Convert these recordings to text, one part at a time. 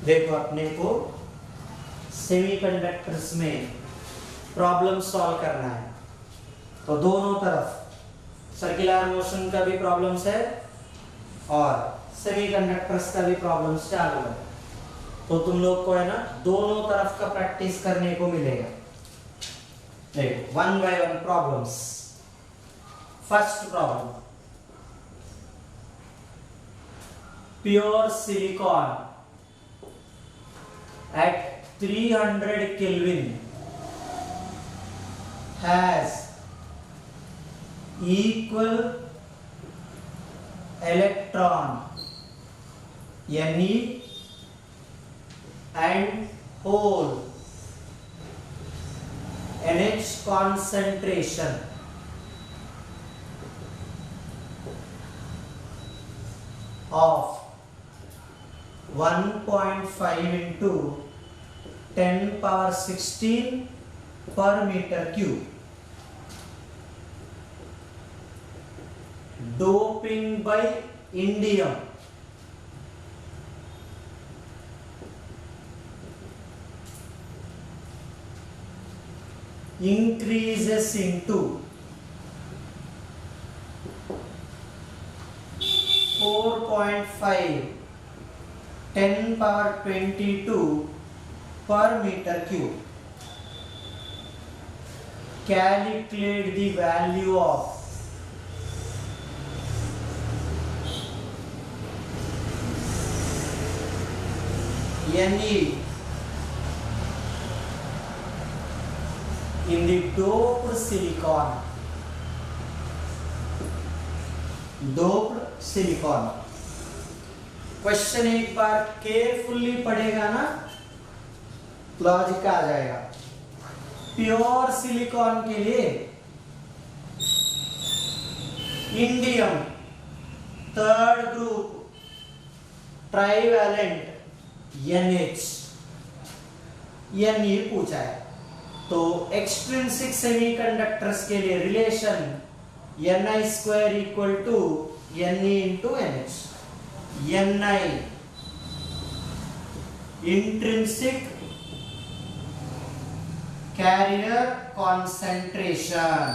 देखो अपने को सेमीकंडक्टर्स में प्रॉब्लम सॉल्व करना है, तो दोनों तरफ सर्कुलर मोशन का भी प्रॉब्लम्स है और सेमीकंडक्टर्स का भी प्रॉब्लम्स चालू है। तो तुम लोग को है ना दोनों तरफ का प्रैक्टिस करने को मिलेगा। देखो one by one problems. First problem, pure silicon at 300 Kelvin has equal electron Ne and hole NH concentration of 1.5 into 10 power 16 per meter cube. Doping by indium increases into 4.5 10 power 22 per meter cube. Calculate the value of Ne in the doped silicon. Doped silicon. Question एक बार carefully पढ़ेगा ना, logic आ जाएगा। Pure silicon के लिए indium third group trivalent NH Ne पूछा है। तो extrinsic semiconductors के लिए relation Ni square equal to Ne into NH। Ni intrinsic carrier concentration।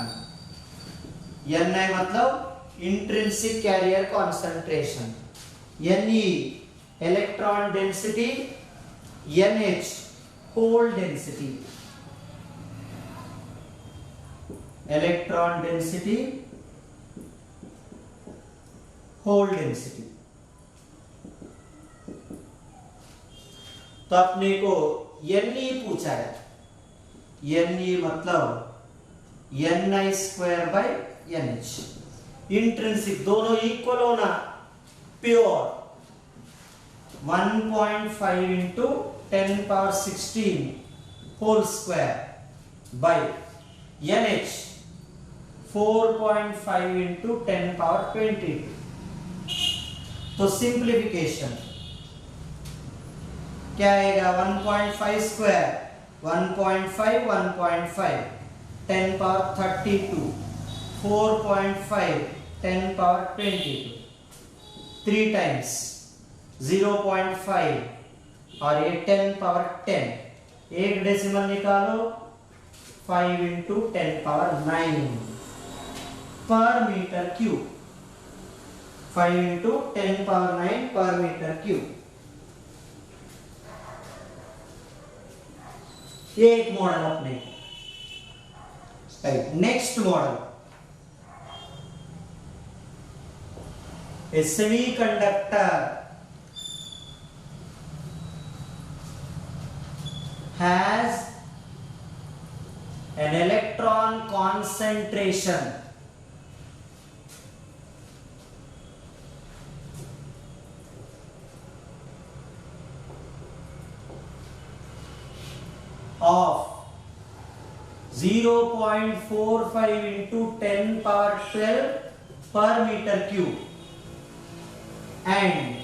Ni मतलब intrinsic carrier concentration। Ne electron density, NH hole density। electron density, hole density। तो अपने को Ne पूछा है। Ne मतलब Ni square by NH। Intrinsic दोनों equal होना, pure 1.5 into 10 power 16 whole square by NH 4.5 into 10 power 22। तो सिंप्लीफिकेशन क्या आएगा? 1.5 स्क्वायर 1.5 1.5 10 पावर 32 4.5 10 पावर 22 3 टाइम्स 0.5 और ये 10 पावर 10 एक डेसिमल निकालो 5 इंटू 10 पावर 9 पर मीटर क्यूब। 5 इंटू 10 पावर 9 पर मीटर क्यूब। ये एक मॉडल अपने। Next model, A semiconductor has an electron concentration of 0.45 into 10 power 12 per meter cube and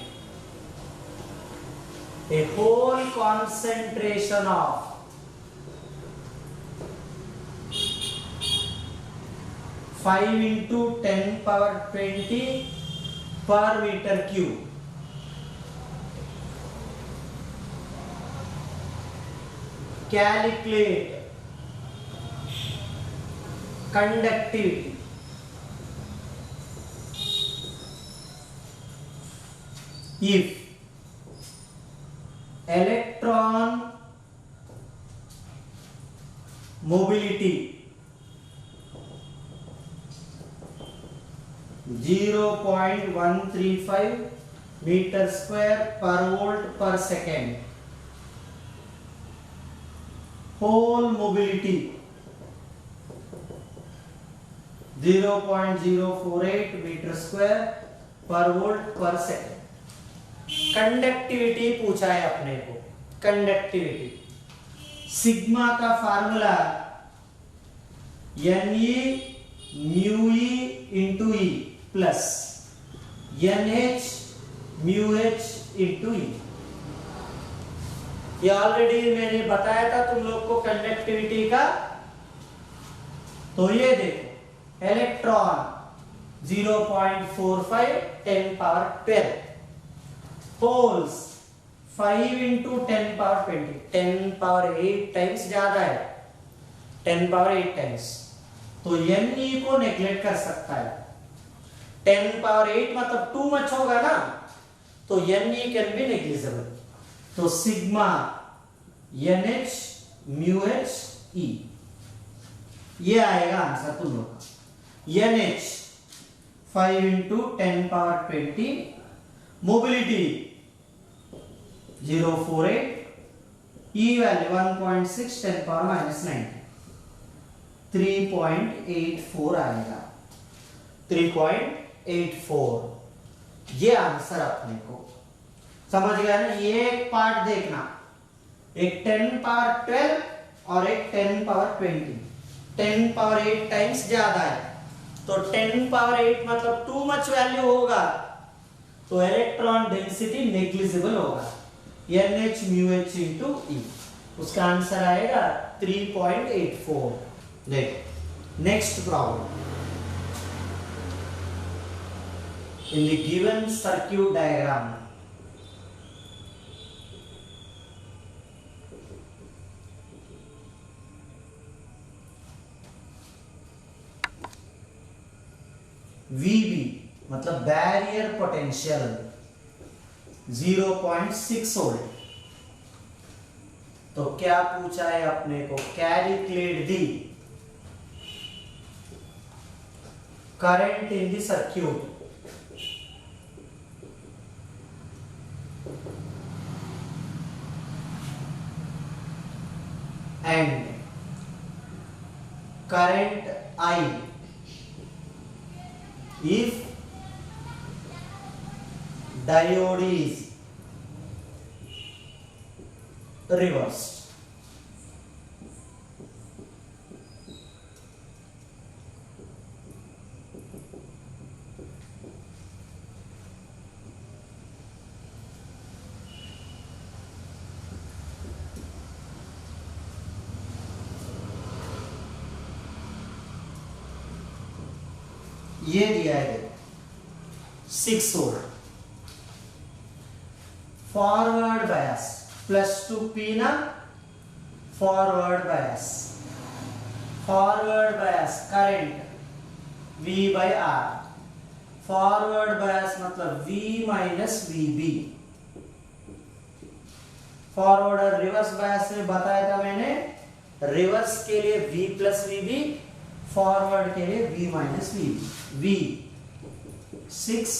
a whole concentration of 5 into 10 power 20 per meter cube. Calculate conductivity if electron mobility 0.135 meter square per volt per second, whole mobility 0.048 meter square per volt per second। Conductivity पूछा है अपने को। Conductivity sigma का formula N E mu E into E plus N H mu H into E. ये already मैंने बताया था तुम लोग को कंडक्टिविटी का। तो ये देखो electron 0.45 10 power 12, holes 5 into 10 power 20, 10 power 8 times ज्यादा है, 10 power 8 टाइम्स। तो Ne को नेग्लेक्ट कर सकता है। 10 power 8 मतलब टू मच होगा ना, तो Ne कैन बी नेग्लिजिबल। तो sigma NH mu H E, ये आएगा आंसर तुम लोग का। NH 5 into 10 power 20, mobility 048, E value 1.6 10 power -9, 3.84 आएगा। 3.84 ये आंसर अपने को समझ गया ना। ये एक पार्ट देखना, एक 10 पावर 12 और एक 10 पावर 20। 10 पावर 8 टाइम्स ज्यादा है, तो 10 पावर 8 मतलब टू मच वैल्यू होगा, तो इलेक्ट्रॉन डेंसिटी नेग्लिजिबल होगा। NH म्यू एच इंटू ई, उसका आंसर आएगा 3.84। देखो next problem. In the given circuit diagram VB मतलब बैरियर पोटेंशियल 0.6 वोल्ट। तो क्या पूछा है अपने को, calculate the current in the circuit and current I if diode is reversed। ये दिया है 6 वोल्ट फॉरवर्ड बायस +2 P ना, forward bias current V by R। Forward bias मतलब V माइनस VB। फॉरवर्ड और रिवर्स बायस में बताया था मैंने, रिवर्स के लिए V प्लस VB, फॉरवर्ड के लिए V minus VB। V 6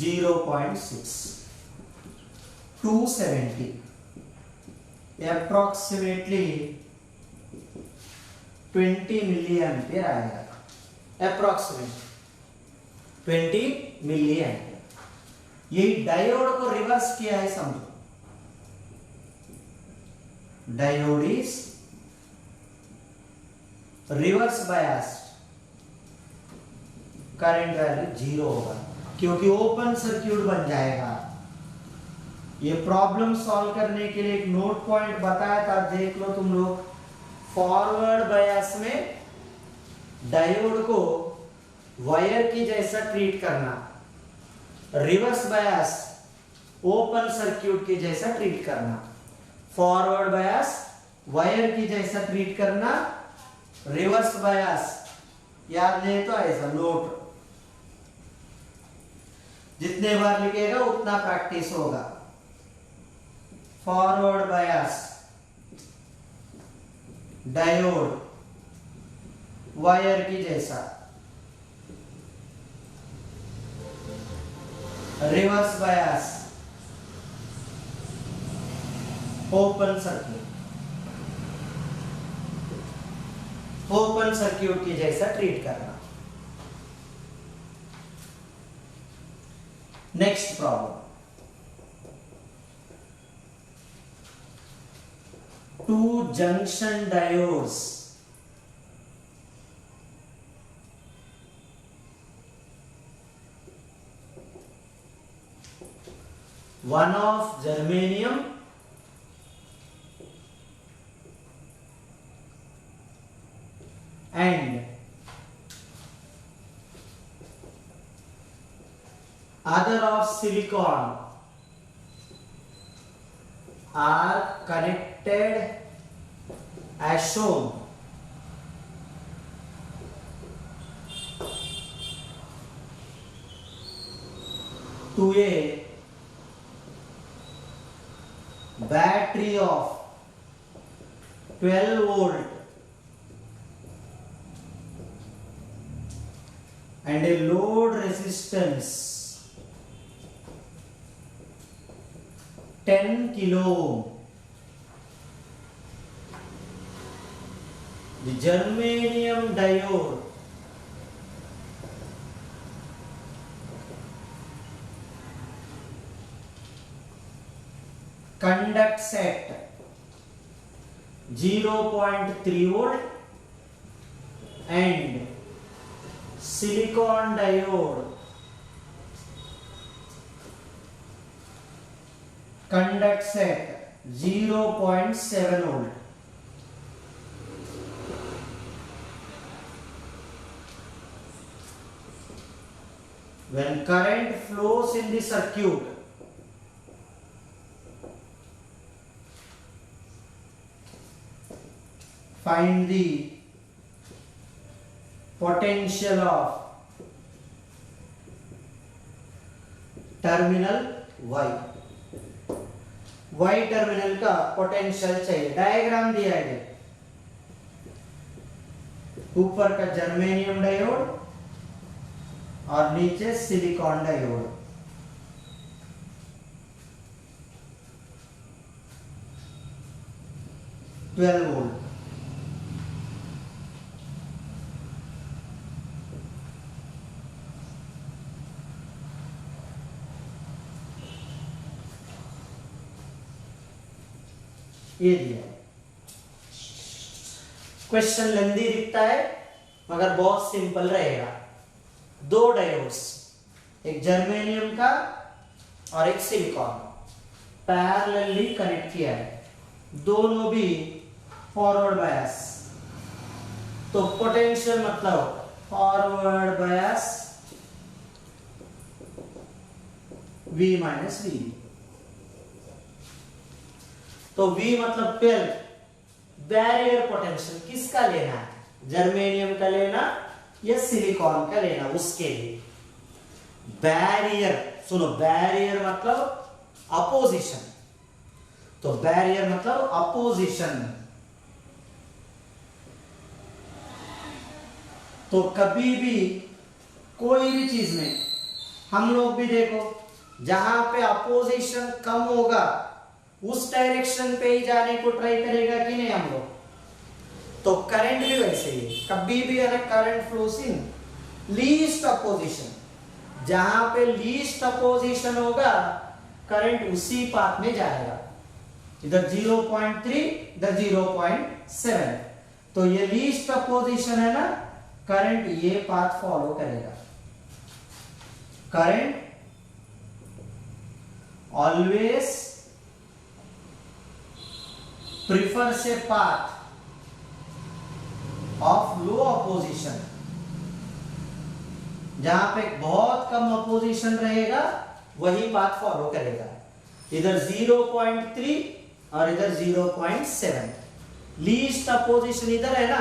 0.6 270 approximately 20 milli ampere आएगा। Approximate 20 milli ampere. यही डायोड को रिवर्स किया है समझो। Diode is reverse biased, current value 0 होगा क्योंकि ओपन सर्क्यूट बन जाएगा। ये प्रॉब्लम सॉल्व करने के लिए एक नोट पॉइंट बताया था, देख लो तुम लोग। फॉरवर्ड बायस में डायोड को वायर की जैसा ट्रीट करना, रिवर्स बायस ओपन सर्क्यूट के जैसा ट्रीट करना। फॉरवर्ड बायस वायर की जैसा ट्रीट करना, रिवर्स बायस याद नहीं तो ऐसा नोट, जितने बार लिखेगा उतना प्रैक्टिस होगा। फॉरवर्ड बायस डायोड वायर की जैसा, reverse bias open circuit, open circuit की जैसा ट्रीट करना। Next problem, to junction diodes one of germanium and other of silicon are connected as shown. To a battery of 12 volt and a load resistance 10 kilo ohm. The germanium diode conducts at 0.3 volt and silicon diode conducts at 0.7 volt. When current flows in the circuit, find the potential of terminal Y. Y terminal का potential चाहिए, diagram दिया है, ऊपर का germanium diode और नीचे silicon diode. Twelve volt, ये दिया। क्वेश्चन लेंदी दिखता है मगर बहुत सिंपल रहेगा। दो डायोड्स, एक जर्मेनियम का और एक सिलिकॉन, पैरेलली कनेक्ट किया है, दोनों भी फॉरवर्ड बायस। तो पोटेंशियल मतलब forward bias V minus V। तो V मतलब 12। बैरियर पोटेंशियल किसका लेना है, जर्मेनियम का लेना या सिलिकॉन का लेना, उसके लिए बैरियर। सुनो, बैरियर मतलब अपोजिशन, तो बैरियर मतलब अपोजिशन। तो कभी भी कोई भी चीज में हम लोग भी देखो, जहां पे अपोजिशन कम होगा उस डायरेक्शन पे ही जाने को ट्राई करेगा कि नहीं हम लोग। तो करंट भी वैसे ही, कभी भी अगर करंट फ्लोस इन लीस्ट अपोजिशन, जहां पे लीस्ट अपोजिशन होगा करंट उसी पाथ में जाएगा, इधर 0.3 इधर 0.7। तो ये लीस्ट अपोजिशन है ना, करंट ये पाथ फॉलो करेगा। Current always prefers a path of low opposition, जहां पे बहुत कम अपोजिशन रहेगा वही पाथ फॉलो करेगा। इधर 0.3 और इधर 0.7। लीस्ट अपोजिशन इधर है ना,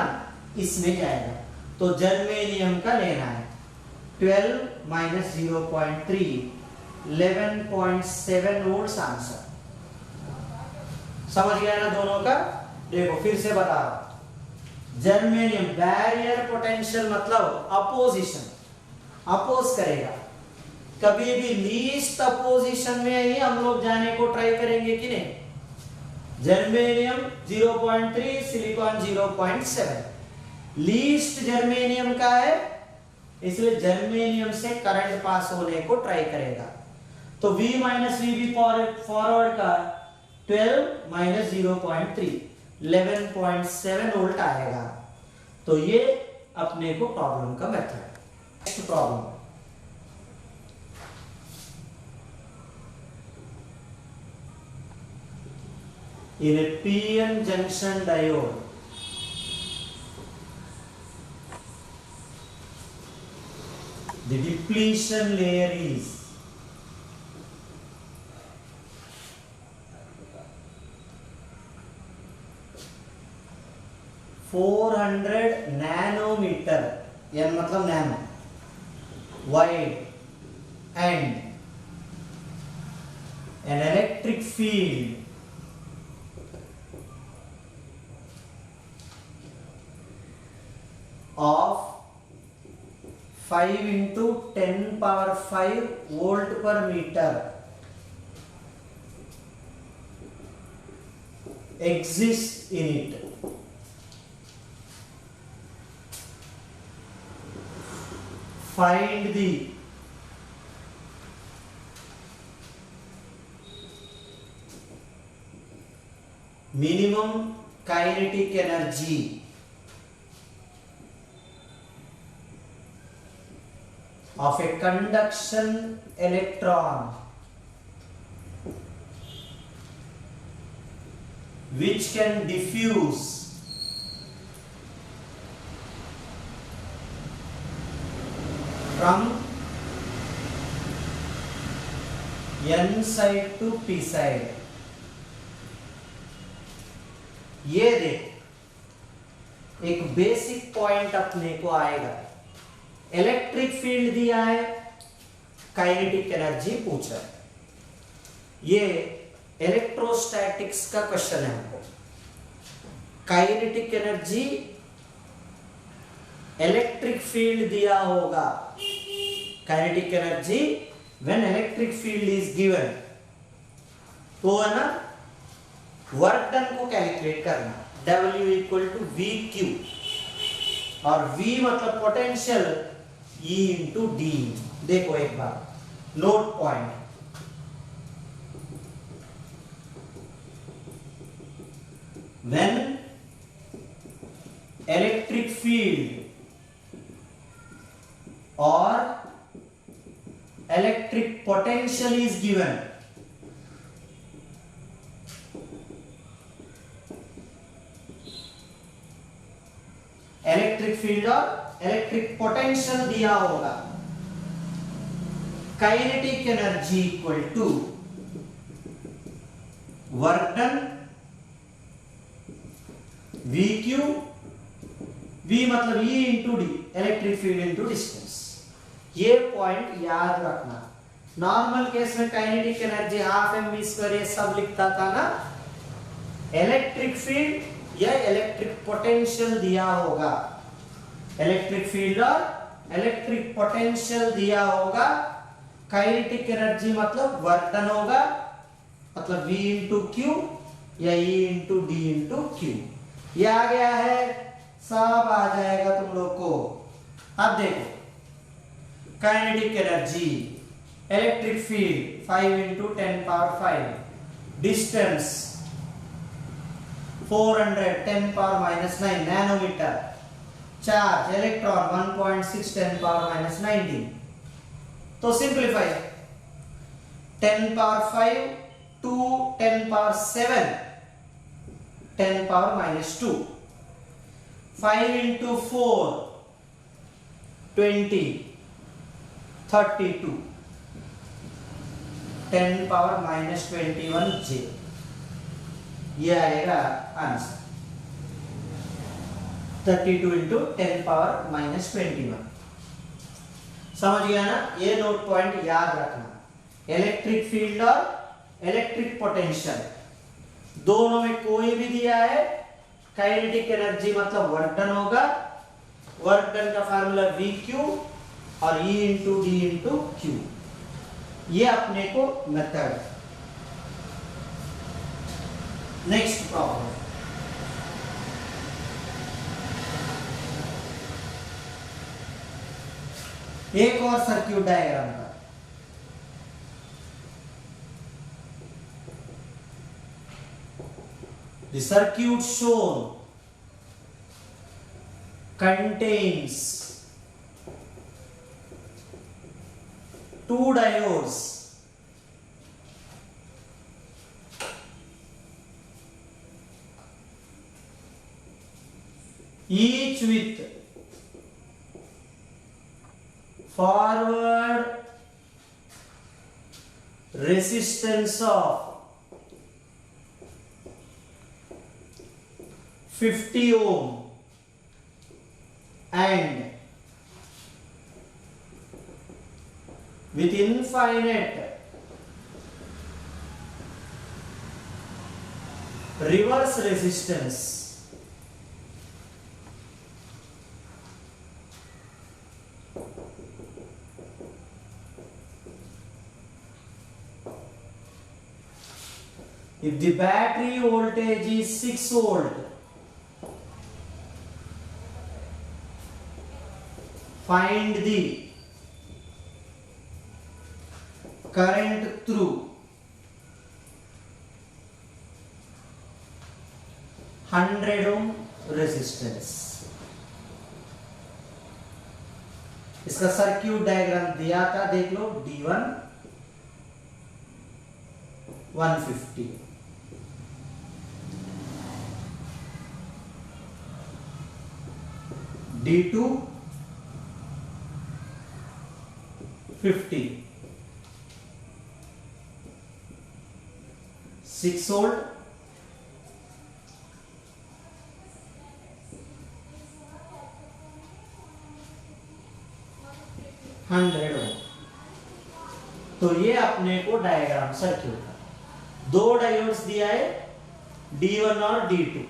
इसमें जाएगा। तो जर्मेनियम का लेना है 12 माइनस 0.3, 11.7 वोल्ट्स आंसर। समझ गया ना दोनों का? देखो फिर से बता रहा हूं, जर्मेनियम बैरियर पोटेंशियल मतलब अपोजिशन, अपोज करेगा। कभी भी लीस्ट अपोजिशन में ही हम लोग जाने को ट्राई करेंगे कि नहीं? Germanium 0.3, silicon 0.7। लीस्ट जर्मेनियम का है, इसलिए जर्मेनियम से करंट पास होने को ट्राई करेगा। तो V माइनस VB फॉरवर्ड का 12 माइनस 0.3, 11.7 वोल्ट आएगा। तो ये अपने को प्रॉब्लम का method. Next problem, in a PN junction diode, the depletion layer is 400 nanometer, n मतलब nano, wide and an electric field of 5 into 10 power 5 volt per meter exists in it. Find the minimum kinetic energy of a conduction electron which can diffuse from n side to p side। ये देख एक basic point अपने को आएगा। Electric field दिया है, kinetic energy पूछा है। ये इलेक्ट्रोस्टैटिक्स का क्वेश्चन है हमको। काइनेटिक एनर्जी, इलेक्ट्रिक फील्ड दिया होगा। Kinetic energy when electric field is given, तो है ना वर्क डन को कैलकुलेट करना। W इक्वल टू VQ, और V मतलब पोटेंशियल, E इंटू डी। देखो एक बार note point, when electric field और electric potential is given, electric field और इलेक्ट्रिक पोटेंशियल दिया होगा। Kinetic energy equal to work done VQ, V मतलब E into D, electric field into distance. ये point याद रखना। नॉर्मल केस में kinetic energy half mv² ये सब लिखता था ना। इलेक्ट्रिक फील्ड या इलेक्ट्रिक पोटेंशियल दिया होगा, इलेक्ट्रिक फील्ड और इलेक्ट्रिक पोटेंशियल दिया होगा। काइनेटिक एनर्जी मतलब वर्क डन होगा, मतलब V इंटू क्यू या E into D into Q. ये आ गया है, सब आ जाएगा तुम लोग को। अब देखो kinetic energy, electric field 5 into 10 power 5, distance 400 10 power minus 9 nanometre, charge electron 1.6 10 power minus 19। तो simplify, 10 power 5 to 10 power 7 10 power minus 2, 5 into 4 20 32, 10 power minus 21 J। ये आएगा आंसर 32 इंटू 10⁻⁻21। समझ गया ना? ये नोट पॉइंट याद रखना। इलेक्ट्रिक फील्ड और इलेक्ट्रिक पोटेंशियल दोनों में कोई भी दिया है, काइनेटिक एनर्जी मतलब वर्क डन होगा। वर्क डन का फार्मूला VQ और E into D into Q। ये अपने को मेथड। नेक्स्ट प्रॉब्लम, एक और सर्क्यूट डायग्राम का। The circuit shown contains two diodes each with forward resistance of 50 ohm and with infinite reverse resistance. If the battery voltage is 6 volt, find the current through 100 ohm resistance। इसका circuit diagram दिया था, देख लो। D1 150, D2 50, 6 volt, $100 ओम। तो ये अपने को diagram circuit का दो डायोड्स दिया है, D1 और D2।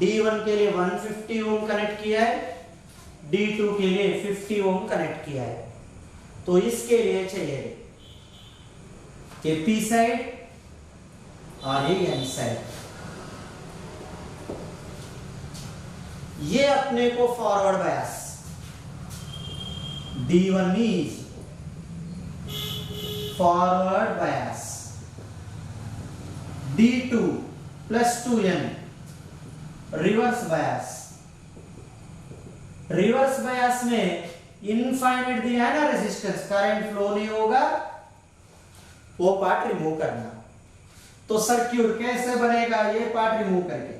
D1 के लिए 150 ओम कनेक्ट किया है, D2 के लिए 50 ओम कनेक्ट किया है। तो इसके लिए चाहिए ये P साइड और ये N साइड। ये अपने को forward bias, D1 is forward bias, D2 plus 2N reverse bias. Reverse bias में इनफाइनाइट दिया है ना रेजिस्टेंस, करंट फ्लो नहीं होगा, वो पार्ट रिमूव करना। तो सर्क्यूट कैसे बनेगा? ये पार्ट रिमूव करके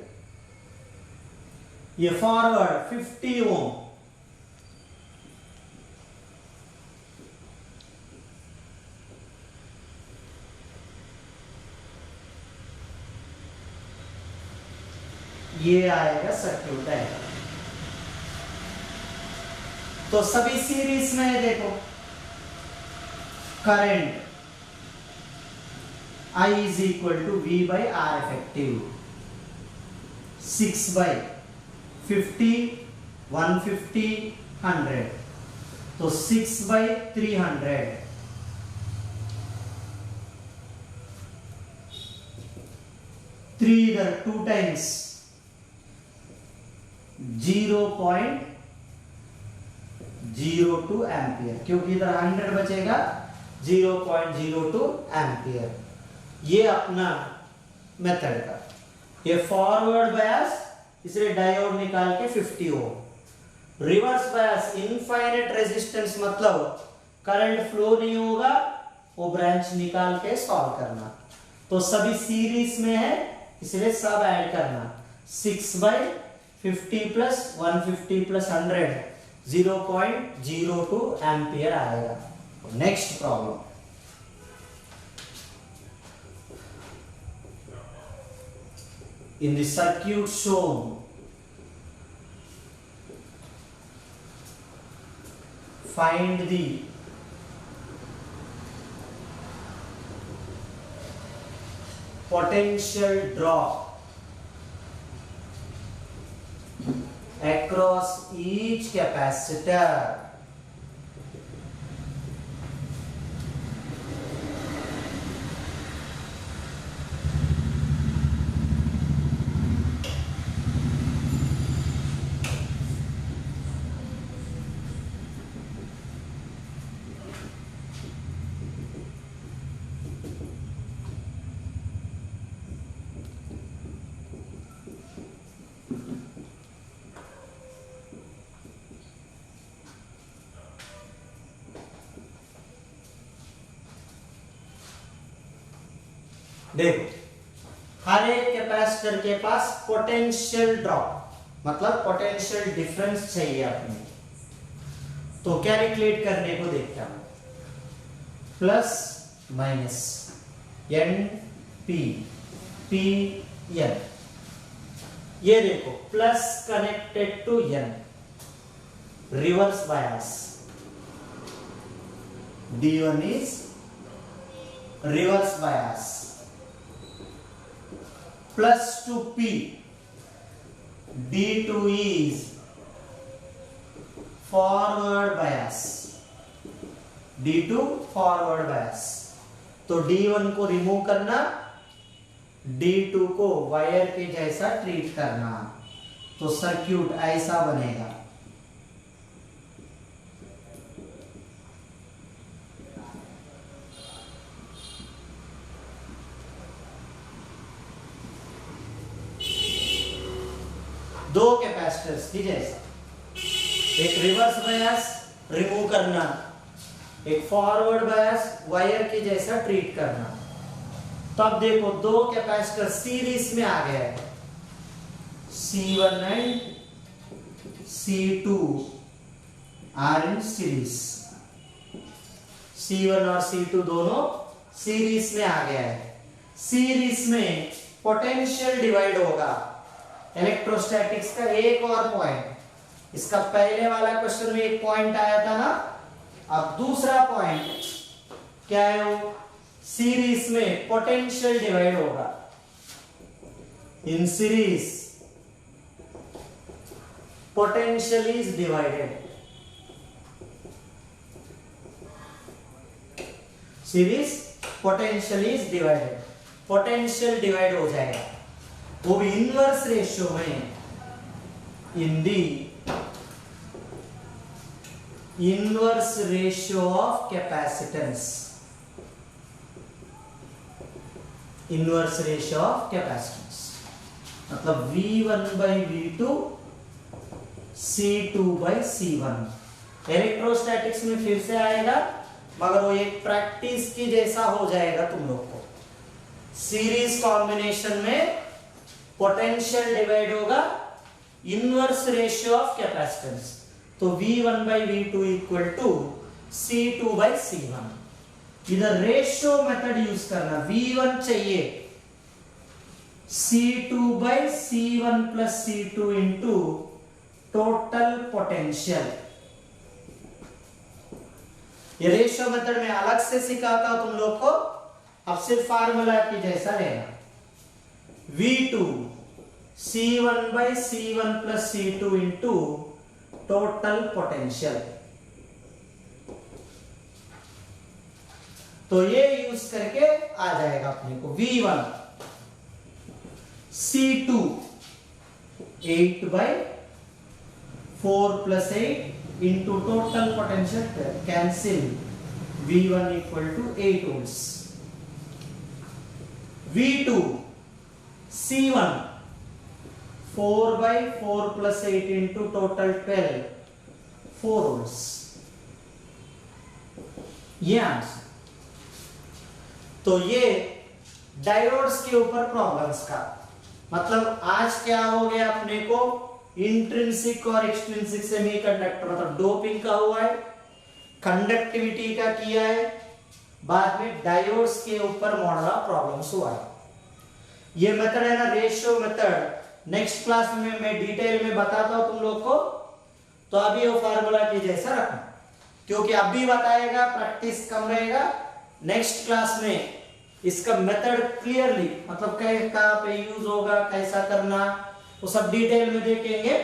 ये फॉरवर्ड 50 ओम, ये आएगा सर्क्यूट डायग्राम। तो सभी सीरीज में है, देखो current I is equal to V by R effective, 6 by 50, 150, 100, तो 6 by 300, 3 इधर 2 times 0.02 एम्पियर, क्योंकि इधर 100 बचेगा, 0.02 एम्पियर। ये अपना मेथड का ये फॉरवर्ड बायस, इसलिए डायोड निकाल के 50 ओम। रिवर्स बायस इनफाइनाइट रेजिस्टेंस मतलब करंट फ्लो नहीं होगा, वो ब्रांच निकाल के सॉल्व करना। तो सभी सीरीज में है, इसलिए सब ऐड करना। 6 by 50 plus 150 plus 100, 0.02 एम्पियर आएगा। Next problem, in the circuit shown find the potential drop across each capacitor देखो हर एक कैपेसिटर के पास पोटेंशियल ड्रॉप मतलब पोटेंशियल डिफरेंस चाहिए अपने। तो कैलकुलेट करने को देखता हूं plus minus N P P N. ये देखो plus connected to N reverse bias D1 is reverse bias plus to P, D2 is forward bias, D2 forward bias। तो D1 को रिमूव करना, D2 को वायर के जैसा ट्रीट करना, तो सर्क्यूट ऐसा बनेगा। दो कैपेसिटर्स की जैसा, एक रिवर्स बायस रिमूव करना, एक फॉरवर्ड बायस वायर के जैसा ट्रीट करना। तब देखो दो कैपेसिटर सीरीज में आ गए, C1 and C2 are in series. C1 और C2 दोनों सीरीज में आ गया है। सीरीज में पोटेंशियल डिवाइड होगा। इलेक्ट्रोस्टैटिक्स का एक और पॉइंट, इसका पहले वाला क्वेश्चन में एक पॉइंट आया था ना, अब दूसरा पॉइंट क्या है, वो सीरीज में पोटेंशियल डिवाइड होगा। In series potential is divided, series potential is divided, potential divide हो जाएगा, वो भी इनवर्स रेशियो में। In the inverse ratio of capacitance, inverse ratio of capacitance मतलब V1 by V2 C2 by C1। Electrostatics में फिर से आएगा, मगर वो एक प्रैक्टिस की जैसा हो जाएगा तुम लोग को। सीरीज कॉम्बिनेशन में पोटेंशियल डिवाइड होगा, इनवर्स रेशियो ऑफ कैपेसिटेंस, तो V1 by V2 equal to C2 by C1। इधर रेशियो मेथड यूज करना, V1 चाहिए C2 by C1 plus C2 into total potential. ये रेशियो मेथड में अलग से सिखाता हूं तुम लोग को, अब सिर्फ फार्मूला की जैसा रहेगा। V2 C1 by C1 plus C2 into total potential. तो ये यूज करके आ जाएगा अपने को V1 C2 8 by 4 plus 8 into total potential, cancel, V1 equal to 8 volts. V2 C1 4 by 4 plus 8 into total 12, 4 volts. ये आंसर। तो ये डायोड्स के ऊपर प्रॉब्लम्स का मतलब आज क्या हो गया अपने को, इंट्रिंसिक और एक्सट्रिंसिक सेमीकंडक्टर मतलब डोपिंग का हुआ है, कंडक्टिविटी का किया है, बाद में डायोड्स के ऊपर मॉडल ऑफ प्रॉब्लम्स हुआ है। ये मेथड है ना रेशियो मेथड, नेक्स्ट क्लास में मैं डिटेल में बताता हूं तुम लोग को। तो अभी वो फार्मूला की जैसा रखना, क्योंकि अभी बताएगा प्रैक्टिस कम रहेगा। नेक्स्ट क्लास में इसका मेथड क्लियरली, मतलब कहाँ पे यूज होगा, कैसा करना, वो सब डिटेल में देखेंगे।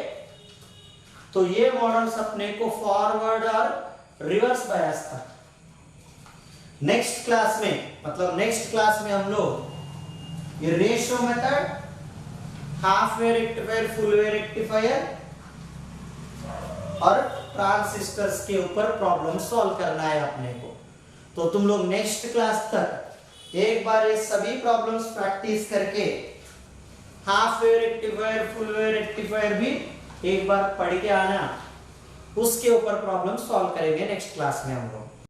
तो ये मॉडल्स अपने को फॉरवर्ड और रिवर्स बायस था। नेक्स्ट क्लास में, मतलब नेक्स्ट क्लास में हम लोग ये ratio method, half wave rectifier, full wave rectifier और ट्रांजिस्टर्स के ऊपर प्रॉब्लम सॉल्व करना है अपने को। तो तुम लोग नेक्स्ट क्लास तक एक बार ये सभी प्रॉब्लम्स प्रैक्टिस करके half wave rectifier, full wave rectifier भी एक बार पढ़ के आना, उसके ऊपर प्रॉब्लम सॉल्व करेंगे नेक्स्ट क्लास में हम लोग।